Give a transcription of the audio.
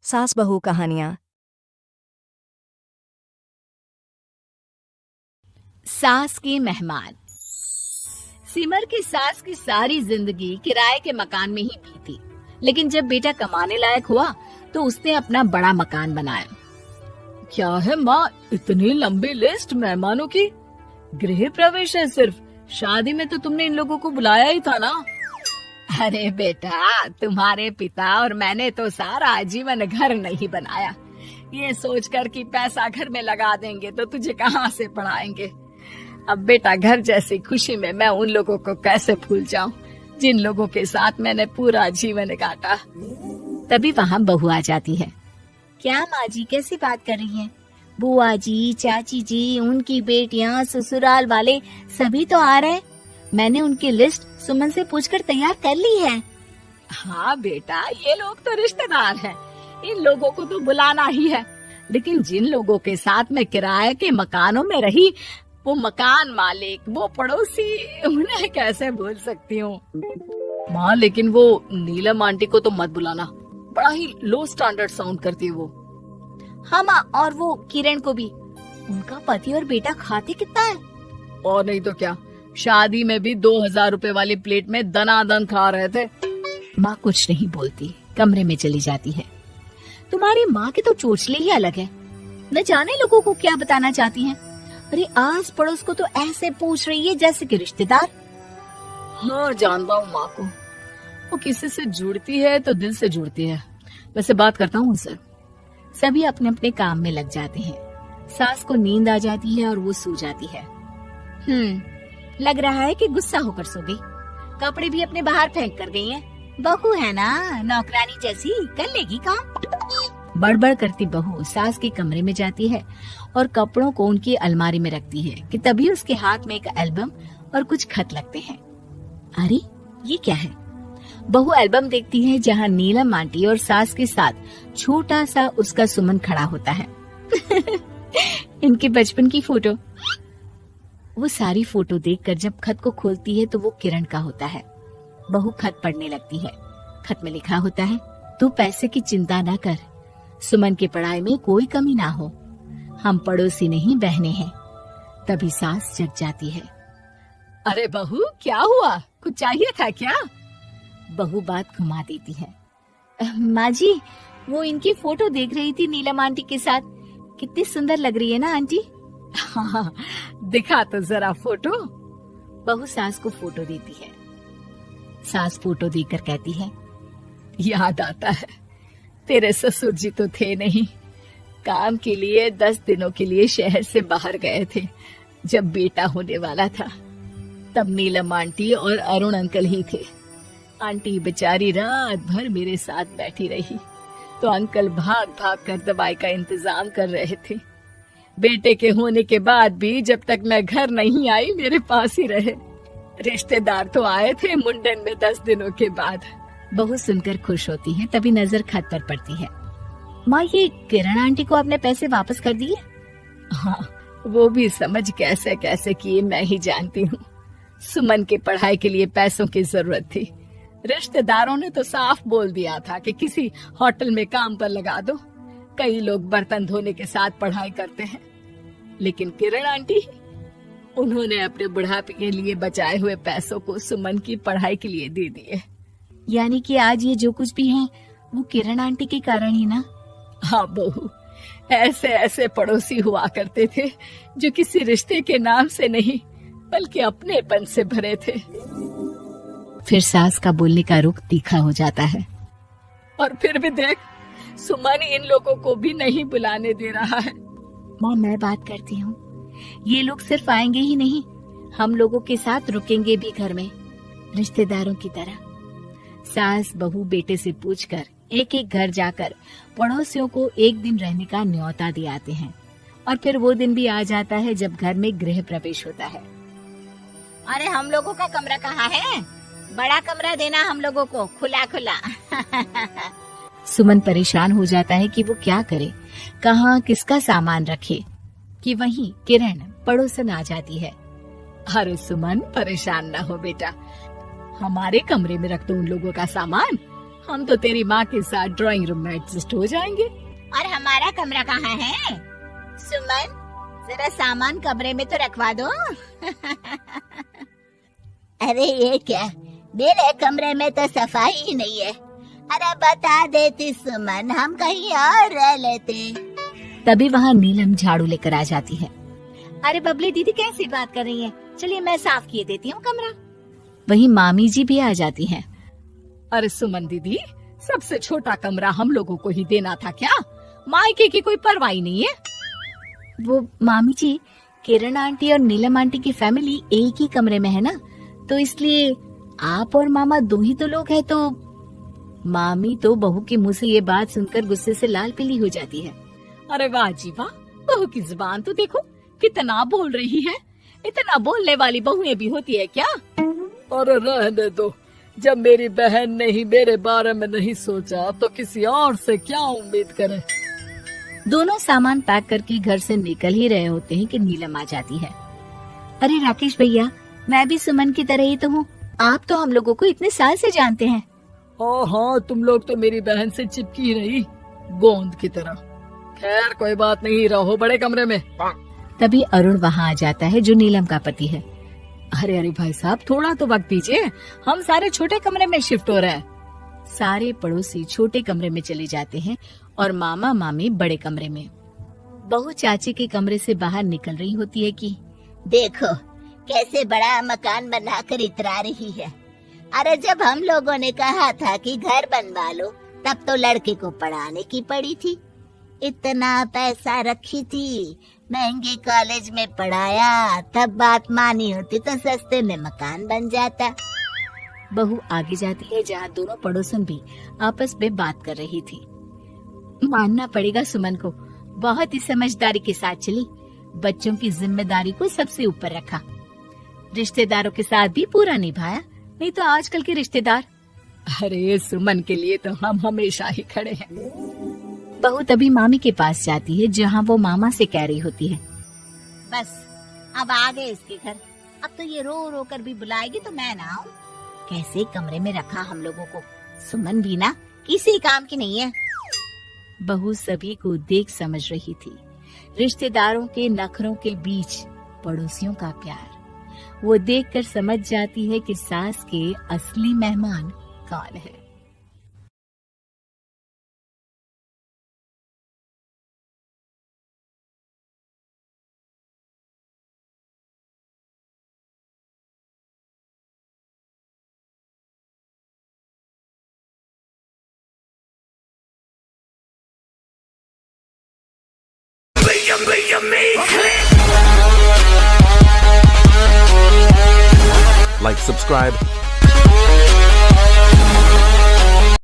सास बहू कहानियाँ। सास की मेहमान। सिमर की सास की सारी जिंदगी किराए के मकान में ही बीती, लेकिन जब बेटा कमाने लायक हुआ तो उसने अपना बड़ा मकान बनाया। क्या है माँ, इतनी लंबी लिस्ट मेहमानों की? गृह प्रवेश है सिर्फ, शादी में तो तुमने इन लोगों को बुलाया ही था ना। अरे बेटा, तुम्हारे पिता और मैंने तो सारा जीवन घर नहीं बनाया, ये सोचकर कि पैसा घर में लगा देंगे तो तुझे कहाँ से पढ़ाएंगे। अब बेटा, घर जैसी खुशी में मैं उन लोगों को कैसे भूल जाऊं जिन लोगों के साथ मैंने पूरा जीवन काटा। तभी वहाँ बहू आ जाती है। क्या माँ जी, कैसी बात कर रही हैं? बुआ जी, चाची जी, उनकी बेटियाँ, ससुराल वाले सभी तो आ रहे हैं। मैंने उनकी लिस्ट सुमन से पूछकर तैयार कर ली है। हाँ बेटा, ये लोग तो रिश्तेदार हैं, इन लोगों को तो बुलाना ही है, लेकिन जिन लोगों के साथ मैं किराए के मकानों में रही, वो मकान मालिक, वो पड़ोसी, उन्हें कैसे भूल सकती हूँ। माँ, लेकिन वो नीलम आंटी को तो मत बुलाना, बड़ा ही लो स्टैंडर्ड साउंड करती है वो। हाँ माँ, और वो किरण को भी। उनका पति और बेटा खाते कितना है? और नहीं तो क्या, शादी में भी 2000 रुपए वाली प्लेट में दनादन खा रहे थे। माँ कुछ नहीं बोलती, कमरे में चली जाती है। तुम्हारी माँ की तो चोचले ही अलग है, न जाने लोगों को क्या बताना चाहती हैं। अरे आस पड़ोस को तो ऐसे पूछ रही है जैसे कि रिश्तेदार। हाँ, जानता हूँ माँ को, वो किसी से जुड़ती है तो दिल से जुड़ती है। वैसे बात करता हूँ उनसे। सभी अपने अपने काम में लग जाते हैं। सास को नींद आ जाती है और वो सो जाती है। लग रहा है कि गुस्सा होकर सो गई। कपड़े भी अपने बाहर फेंक कर गई हैं। बहू है ना, नौकरानी जैसी, कर लेगी काम। बड़बड़ करती बहू सास के कमरे में जाती है और कपड़ों को उनकी अलमारी में रखती है कि तभी उसके हाथ में एक एल्बम और कुछ खत लगते हैं। अरे ये क्या है? बहू एल्बम देखती है जहाँ नीलम आंटी और सास के साथ छोटा सा उसका सुमन खड़ा होता है। इनके बचपन की फोटो। वो सारी फोटो देखकर जब खत को खोलती है तो वो किरण का होता है। बहू खत पढ़ने लगती है। खत में लिखा होता है, तू पैसे की चिंता ना कर, सुमन की पढ़ाई में कोई कमी ना हो, हम पड़ोसी नहीं बहने हैं। तभी सास जग जाती है। अरे बहू, क्या हुआ? कुछ चाहिए था क्या? बहू बात घुमा देती है। माँ जी, वो इनकी फोटो देख रही थी नीलम आंटी के साथ। कितनी सुंदर लग रही है ना आंटी? हाँ, दिखा तो जरा फोटो। बहू सास को फोटो देती है। सास फोटो देखकर कहती है, याद आता है, तेरे ससुर जी तो थे नहीं, काम के लिए 10 दिनों के लिए शहर से बाहर गए थे। जब बेटा होने वाला था तब नीलम आंटी और अरुण अंकल ही थे। आंटी बेचारी रात भर मेरे साथ बैठी रही तो अंकल भाग भाग कर दवाई का इंतजाम कर रहे थे। बेटे के होने के बाद भी जब तक मैं घर नहीं आई मेरे पास ही रहे। रिश्तेदार तो आए थे मुंडन में 10 दिनों के बाद। बहू सुनकर खुश होती है, तभी नजर खत पर पड़ती है। माँ, ये किरण आंटी को आपने पैसे वापस कर दिए? हाँ, वो भी समझ कैसे कैसे किए मैं ही जानती हूँ। सुमन की पढ़ाई के लिए पैसों की जरूरत थी। रिश्तेदारों ने तो साफ बोल दिया था कि किसी होटल में काम पर लगा दो। कई लोग बर्तन धोने के साथ पढ़ाई करते हैं, लेकिन किरण आंटी, उन्होंने अपने बुढ़ापे के लिए बचाए हुए पैसों को सुमन की पढ़ाई के लिए दे दिए। यानी कि आज ये जो कुछ भी है वो किरण आंटी के कारण ही ना? हाँ बहू, ऐसे ऐसे पड़ोसी हुआ करते थे जो किसी रिश्ते के नाम से नहीं बल्कि अपनेपन से भरे थे। फिर सास का बोलने का रुख तीखा हो जाता है। और फिर भी देख, सुमन इन लोगों को भी नहीं बुलाने दे रहा है। माँ, मैं बात करती हूँ, ये लोग सिर्फ आएंगे ही नहीं, हम लोगों के साथ रुकेंगे भी घर में, रिश्तेदारों की तरह। सास बहू बेटे से पूछकर एक एक घर जाकर पड़ोसियों को एक दिन रहने का न्योता दे आते हैं। और फिर वो दिन भी आ जाता है जब घर में गृह प्रवेश होता है। अरे हम लोगों का कमरा कहाँ है? बड़ा कमरा देना हम लोगों को, खुला खुला। सुमन परेशान हो जाता है कि वो क्या करे, कहाँ किसका सामान रखे, कि वहीं किरण पड़ोसन आ जाती है। अरे सुमन, परेशान ना हो बेटा, हमारे कमरे में रख दो उन लोगों का सामान, हम तो तेरी माँ के साथ ड्राइंग रूम में एडजस्ट हो जाएंगे। और हमारा कमरा कहाँ है? सुमन, जरा सामान कमरे में तो रखवा दो। अरे ये क्या, मेरे कमरे में तो सफाई ही नहीं है। अरे बता देती सुमन, हम कहीं और रह लेते। तभी वहाँ नीलम झाड़ू लेकर आ जाती है। अरे बबली दीदी कैसी बात कर रही है? चलिए मैं साफ किए देती हूँ कमरा। वहीं मामी जी भी आ जाती हैं। अरे सुमन दीदी, सबसे छोटा कमरा हम लोगों को ही देना था क्या? मायके की कोई परवाह नहीं है। वो मामी जी, किरण आंटी और नीलम आंटी की फैमिली एक ही कमरे में है ना, तो इसलिए आप और मामा दो ही तो लोग हैं। तो मामी तो बहू के मुंह से ये बात सुनकर गुस्से से लाल पीली हो जाती है। अरे वाह जी वाह, बहू की जुबान तो देखो कितना बोल रही है। इतना बोलने वाली बहुएं भी होती है क्या? अरे रहने दो, जब मेरी बहन ने ही मेरे बारे में नहीं सोचा तो किसी और से क्या उम्मीद करें। दोनों सामान पैक करके घर से निकल ही रहे होते हैं कि नीलम आ जाती है। अरे राकेश भैया, मैं भी सुमन की तरह ही तो हूँ। आप तो हम लोगों को इतने साल से जानते हैं। हाँ, तुम लोग तो मेरी बहन से चिपकी रही गोंद की तरह। खैर कोई बात नहीं, रहो बड़े कमरे में। तभी अरुण वहाँ आ जाता है, जो नीलम का पति है। अरे भाई साहब, थोड़ा तो वक्त दीजिए, हम सारे छोटे कमरे में शिफ्ट हो रहे हैं। सारे पड़ोसी छोटे कमरे में चले जाते हैं और मामा मामी बड़े कमरे में। बहू चाची के कमरे से बाहर निकल रही होती है कि देखो कैसे बड़ा मकान बनाकर इतरा रही है। अरे जब हम लोगों ने कहा था कि घर बनवा लो, तब तो लड़के को पढ़ाने की पड़ी थी। इतना पैसा रखी थी, महंगे कॉलेज में पढ़ाया, तब बात मानी होती तो सस्ते में मकान बन जाता। बहू आगे जाती है, जहाँ दोनों पड़ोसन भी आपस में बात कर रही थी। मानना पड़ेगा सुमन को, बहुत ही समझदारी के साथ चली। बच्चों की जिम्मेदारी को सबसे ऊपर रखा, रिश्तेदारों के साथ भी पूरा निभाया। नहीं तो आजकल के रिश्तेदार, अरे सुमन के लिए तो हम हमेशा ही खड़े हैं। बहू तभी मामी के पास जाती है, जहाँ वो मामा से कह रही होती है, बस अब आ गए इसके घर। अब तो ये रो रो कर भी बुलाएगी तो मैं ना आऊं। कैसे कमरे में रखा हम लोगों को। सुमन भी ना किसी काम की नहीं है। बहू सभी को देख समझ रही थी, रिश्तेदारों के नखरों के बीच पड़ोसियों का प्यार। वो देखकर समझ जाती है कि सास के असली मेहमान कौन है। Like, subscribe,